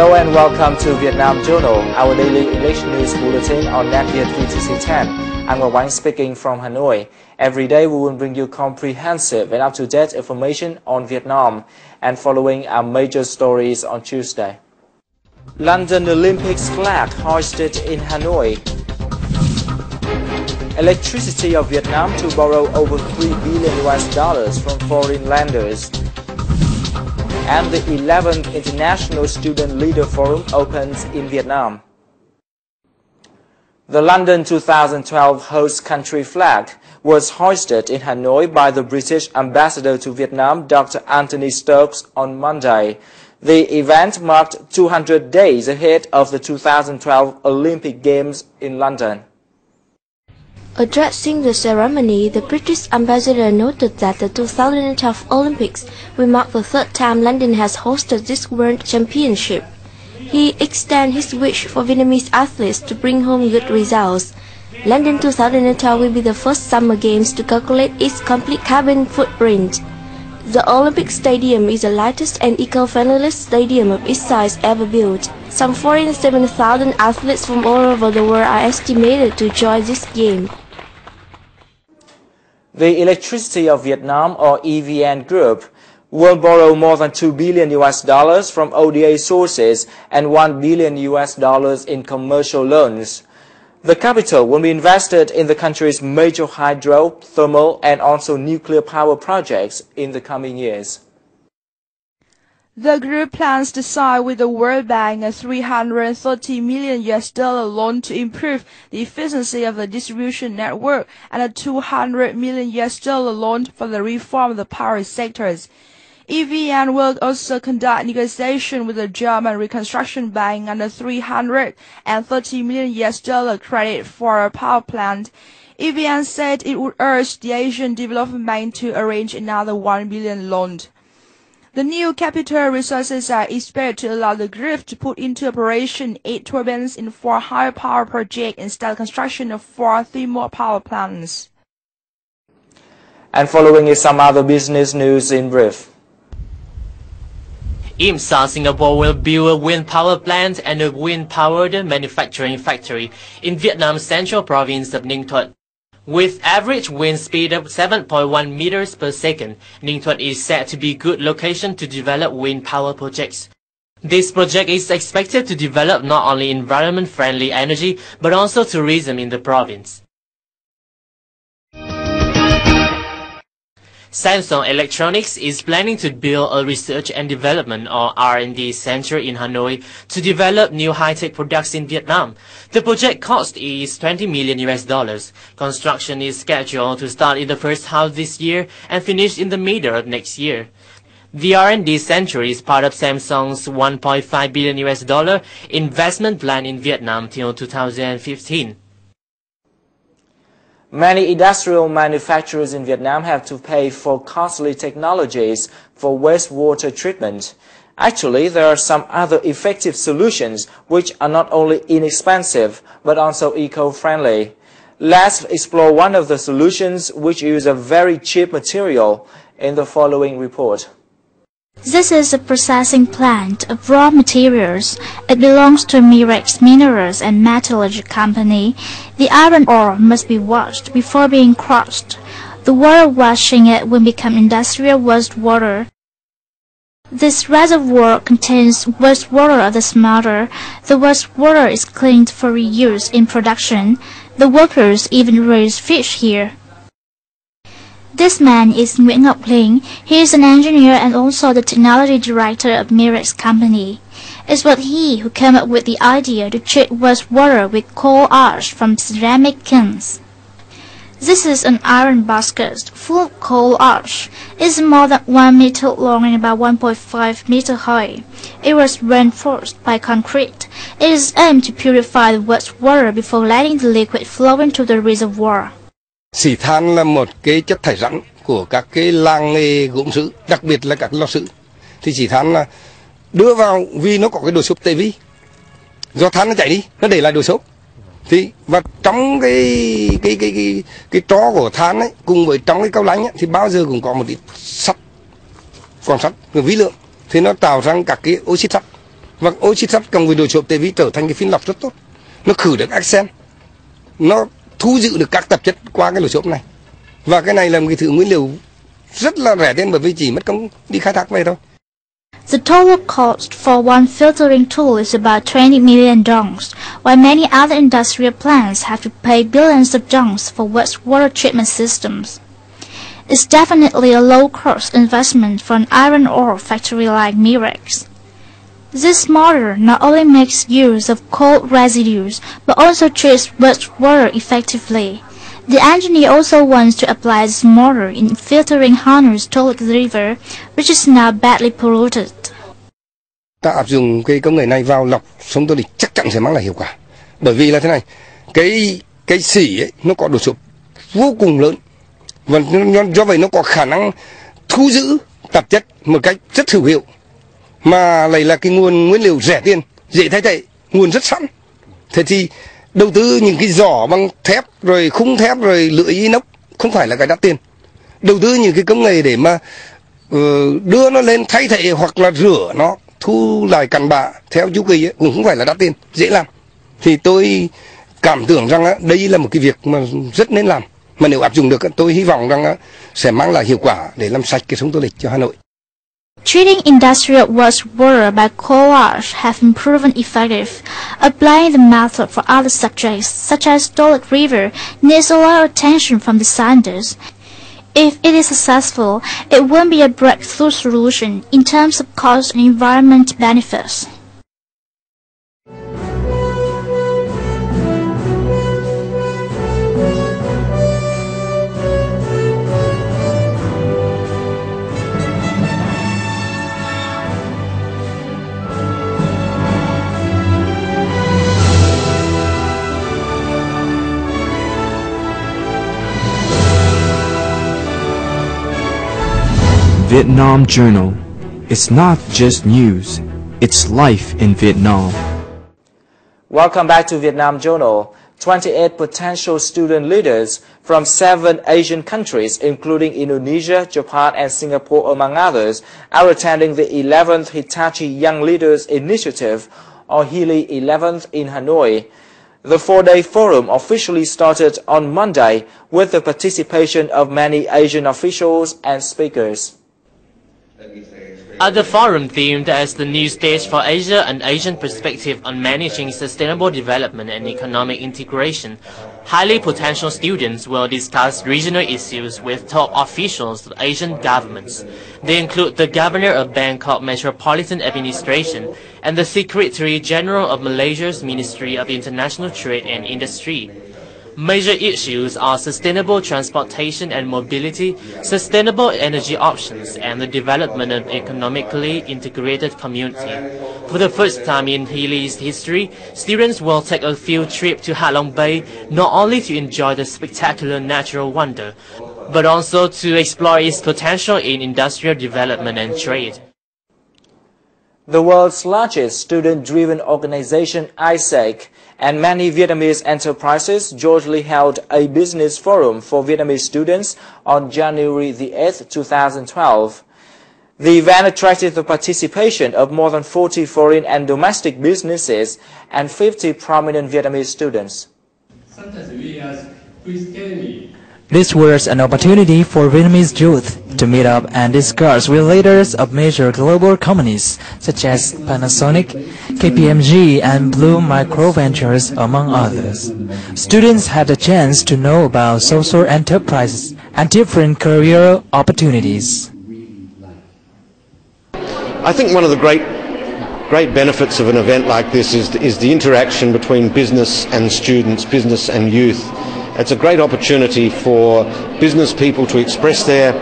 Hello and welcome to Vietnam Journal, our daily English news bulletin on NetViet VTC 10. I'm Wang speaking from Hanoi. Every day we will bring you comprehensive and up-to-date information on Vietnam and following our major stories on Tuesday. London Olympics flag hoisted in Hanoi. Electricity of Vietnam to borrow over $3 billion from foreign lenders. And the 11th International Student Leader Forum opens in Vietnam. The London 2012 host country flag was hoisted in Hanoi by the British Ambassador to Vietnam, Dr. Anthony Stokes, on Monday. The event marked 200 days ahead of the 2012 Olympic Games in London. Addressing the ceremony, the British ambassador noted that the 2012 Olympics will mark the third time London has hosted this World Championship. He extended his wish for Vietnamese athletes to bring home good results. London 2012 will be the first Summer Games to calculate its complete carbon footprint. The Olympic Stadium is the lightest and eco-friendliest stadium of its size ever built. Some 47,000 athletes from all over the world are estimated to join this game. The Electricity of Vietnam, or EVN Group, will borrow more than $2 billion from ODA sources and $1 billion in commercial loans. The capital will be invested in the country's major hydro, thermal, and also nuclear power projects in the coming years. The group plans to sign with the World Bank a $330 million loan to improve the efficiency of the distribution network and a $200 million loan for the reform of the power sectors. EVN will also conduct negotiation with the German Reconstruction Bank on a $330 million credit for a power plant. EVN said it would urge the Asian Development Bank to arrange another $1 billion loan. The new capital resources are expected to allow the group to put into operation 8 turbines in 4 hydropower projects and start construction of 4 thermal power plants. And following is some other business news in brief. IMSA Singapore will build a wind power plant and a wind-powered manufacturing factory in Vietnam's central province of Ninh Thuận. With average wind speed of 7.1 meters per second, Ninh Thuận is set to be a good location to develop wind power projects. This project is expected to develop not only environment-friendly energy, but also tourism in the province. Samsung Electronics is planning to build a research and development or R&D center in Hanoi to develop new high-tech products in Vietnam. The project cost is $20 million. Construction is scheduled to start in the first half this year and finish in the middle of next year. The R&D center is part of Samsung's $1.5 billion investment plan in Vietnam till 2015. Many industrial manufacturers in Vietnam have to pay for costly technologies for wastewater treatment. Actually, there are some other effective solutions which are not only inexpensive but also eco-friendly. Let's explore one of the solutions which use a very cheap material in the following report. This is a processing plant of raw materials. It belongs to Mirex Minerals and Metallurgy Company. The iron ore must be washed before being crushed. The water washing it will become industrial wastewater. This reservoir contains wastewater of the smelter. The wastewater is cleaned for reuse in production. The workers even raise fish here. This man is Nguyễn Ngọc Linh. He is an engineer and also the technology director of Mirex Company. It was he who came up with the idea to treat wastewater with coal ash from ceramic kilns. This is an iron basket full of coal ash. It is more than 1 meter long and about 1.5 meter high. It was reinforced by concrete. It is aimed to purify the wastewater before letting the liquid flow into the reservoir. Xỉ than là một cái chất thải rắn của các cái làng nghề gốm sứ, đặc biệt là các lò sứ. Thì xỉ than là đưa vào vì nó có cái độ xốp tê vi. Do than nó chảy đi, nó để lại độ xốp. Thì và trong cái tro của than ấy cùng với trong cái cao lánh ấy, thì bao giờ cũng có một ít sắt, còn sắt, vi lượng thì nó tạo ra các cái oxit sắt. Và oxit sắt cộng với đồ trộm TV trở thành cái phin lọc rất tốt. Nó khử được arsen, nó thu giữ được các tạp chất qua cái đồ trộm này. Và cái này là một cái thứ nguyên liệu rất là rẻ tiền bởi vì chỉ mất công đi khai thác về thôi. The total cost for one filtering tool is about $20 million, while many other industrial plants have to pay billions of dollars for wastewater treatment systems. It's definitely a low-cost investment for an iron ore factory like Mirex. This mortar not only makes use of coal residues, but also treats wastewater effectively. The engineer also wants to apply this mortar in filtering Hanu's Tolek River, which is now badly polluted. Ta áp dụng cái công nghệ này vào lọc sông Tô Lịch chắc chắn sẽ mang lại hiệu quả. Bởi vì là thế này, cái xỉ ấy, nó có độ trộm vô cùng lớn. Và do vậy nó có khả năng thu giữ tạp chất một cách rất hữu hiệu. Mà lại là cái nguồn nguyên liệu rẻ tiền, dễ thay thế, nguồn rất sẵn. Thế thì đầu tư những cái giỏ bằng thép, rồi khung thép, rồi lưỡi inox không phải là cái đắt tiền. Đầu tư những cái công nghệ để mà đưa nó lên thay thế hoặc là rửa nó, thu lại cặn bã theo chu kỳ ấy, cũng không phải là đắt tiền, dễ làm. Thì tôi cảm tưởng rằng đây là một cái việc mà rất nên làm. Mà nếu áp dụng được, tôi hy vọng rằng sẽ mang lại hiệu quả để làm sạch cái sông Tô Lịch cho Hà Nội. Treating industrial wastewater by coal ash have been proven effective. Applying the method for other subjects, such as Tolek River, needs a lot of attention from the scientists. If it is successful, it won't be a breakthrough solution in terms of cost and environment benefits. Vietnam Journal. It's not just news, it's life in Vietnam. Welcome back to Vietnam Journal. 28 potential student leaders from 7 Asian countries, including Indonesia, Japan, and Singapore, among others, are attending the 11th Hitachi Young Leaders Initiative, or HELI 11th, in Hanoi. The 4-day forum officially started on Monday with the participation of many Asian officials and speakers. At the forum themed as the new stage for Asia, an Asian perspective on managing sustainable development and economic integration, highly potential students will discuss regional issues with top officials of Asian governments. They include the Governor of Bangkok Metropolitan Administration and the Secretary General of Malaysia's Ministry of International Trade and Industry. Major issues are sustainable transportation and mobility, sustainable energy options, and the development of economically integrated community. For the first time in HELI's history, students will take a field trip to Ha Long Bay not only to enjoy the spectacular natural wonder, but also to explore its potential in industrial development and trade. The world's largest student-driven organization, ISEC, and many Vietnamese enterprises jointly held a business forum for Vietnamese students on January the 8th, 2012. The event attracted the participation of more than 40 foreign and domestic businesses and 50 prominent Vietnamese students. This was an opportunity for Vietnamese youth to meet up and discuss with leaders of major global companies such as Panasonic, KPMG, and Blue Microventures, among others. Students had a chance to know about social enterprises and different career opportunities. I think one of the great benefits of an event like this is the interaction between business and students, business and youth. It's a great opportunity for business people to express their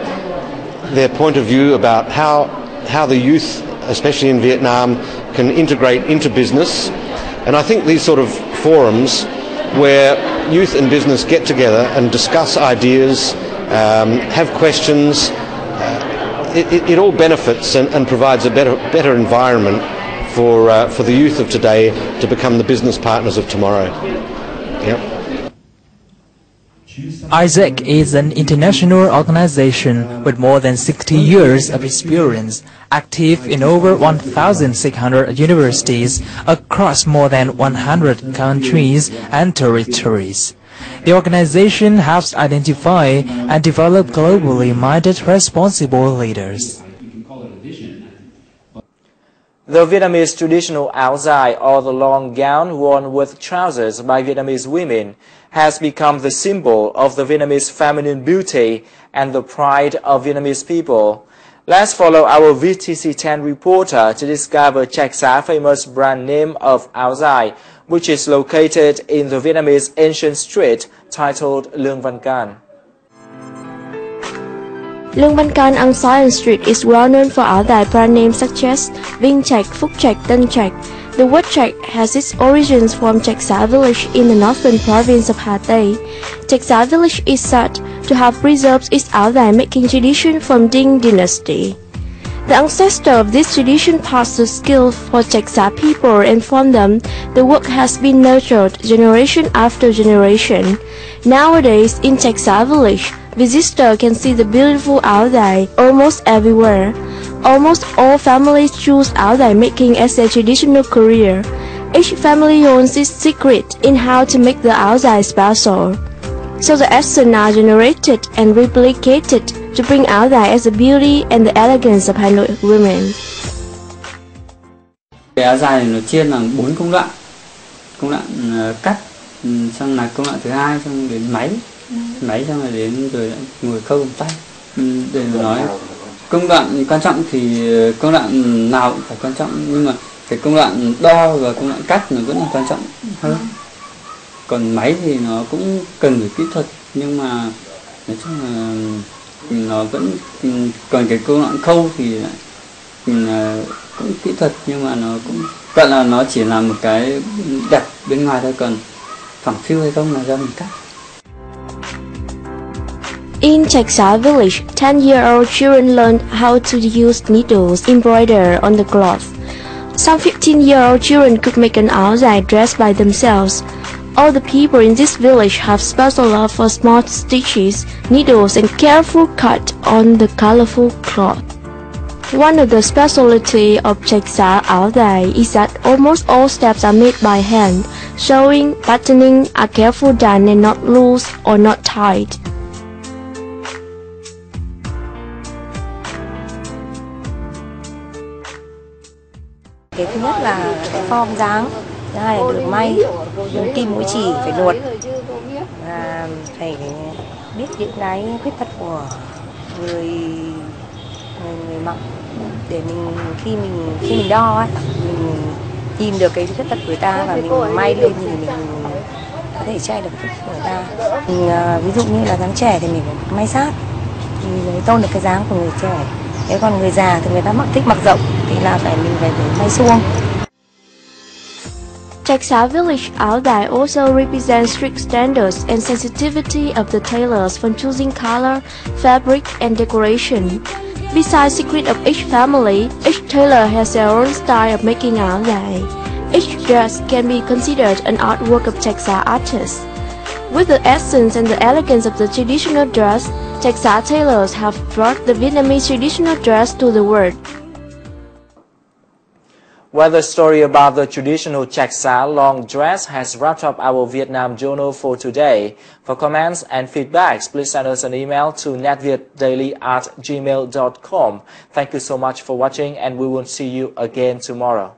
point of view about how the youth, especially in Vietnam, can integrate into business. And I think these sort of forums where youth and business get together and discuss ideas, have questions, it all benefits and provides a better environment for the youth of today to become the business partners of tomorrow. Yep. ISEC is an international organization with more than 60 years of experience, active in over 1,600 universities across more than 100 countries and territories. The organization helps identify and develop globally minded responsible leaders. The Vietnamese traditional áo dài, or the long gown worn with trousers by Vietnamese women, has become the symbol of the Vietnamese feminine beauty and the pride of Vietnamese people. Let's follow our VTC 10 reporter to discover Chạch Xá famous brand name of áo dài, which is located in the Vietnamese ancient street titled Lương Văn Can. Lương Văn Can on Science Street is well known for áo dài brand names such as Vinh Trạch, Phúc Trạch, Tân Trạch. The word Trạch has its origins from Chạch Xá village in the northern province of Hà Tây. Chạch Xá village is said to have preserved its áo dài making tradition from Dinh dynasty. The ancestor of this tradition passed the skill for Chạch Xá people, and from them, the work has been nurtured generation after generation. Nowadays, in Chạch Xá village, visitors can see the beautiful áo dài almost everywhere. Almost all families choose áo dài making as their traditional career. Each family owns its secret in how to make the áo dài special. So the essence are generated and replicated to bring áo dài as the beauty and the elegance of Hanoi women. Cái áo dài nó chia làm 4 công đoạn. Công đoạn cắt, xong là công đoạn thứ hai, xong đến máy xong rồi đến rồi ngồi khâu bằng tay. Để nói công đoạn quan trọng thì công đoạn nào cũng phải quan trọng, nhưng mà cái công đoạn đo và công đoạn cắt nó vẫn là quan trọng hơn. Còn máy thì nó cũng cần phải kỹ thuật, nhưng mà nói chung là nó vẫn còn cái công đoạn khâu thì cũng kỹ thuật, nhưng mà nó cũng gọi là nó chỉ là một cái đẹp bên ngoài thôi, còn phẳng phiu hay không là do mình cắt. In Chạch Xá village, 10-year-old children learned how to use needles embroidered on the cloth. Some 15-year-old children could make an áo dài dress by themselves. All the people in this village have special love for small stitches, needles, and careful cut on the colorful cloth. One of the specialty of Chạch Xá áo dài is that almost all steps are made by hand. Sewing, buttoning are carefully done and not loose or not tight. Cái thứ nhất là cái form dáng, thứ hai là được may, đường kim mũi chỉ phải nuột, và phải biết những cái khuyết tật của người mặc, để mình khi mình đo ấy, mình nhìn được cái khuyết tật của người ta và mình may lên thì mình có thể che được khuyết tật của người ta. Ví dụ như là dáng trẻ thì mình phải may sát thì mới tôn được cái dáng của người trẻ. Nếu còn người già thì người ta thích mặc rộng thì là mình phải may suông. Chạch Xá village áo dài also represents strict standards and sensitivity of the tailors when choosing color, fabric, and decoration. Besides secret of each family, each tailor has their own style of making áo dài. Each dress can be considered an artwork of Chạch Xá artists. With the essence and the elegance of the traditional dress, Chạch Xá tailors have brought the Vietnamese traditional dress to the world. Well, the story about the traditional Chạch Xá long dress has wrapped up our Vietnam Journal for today. For comments and feedbacks, please send us an email to netvietdaily@gmail.com. Thank you so much for watching, and we will see you again tomorrow.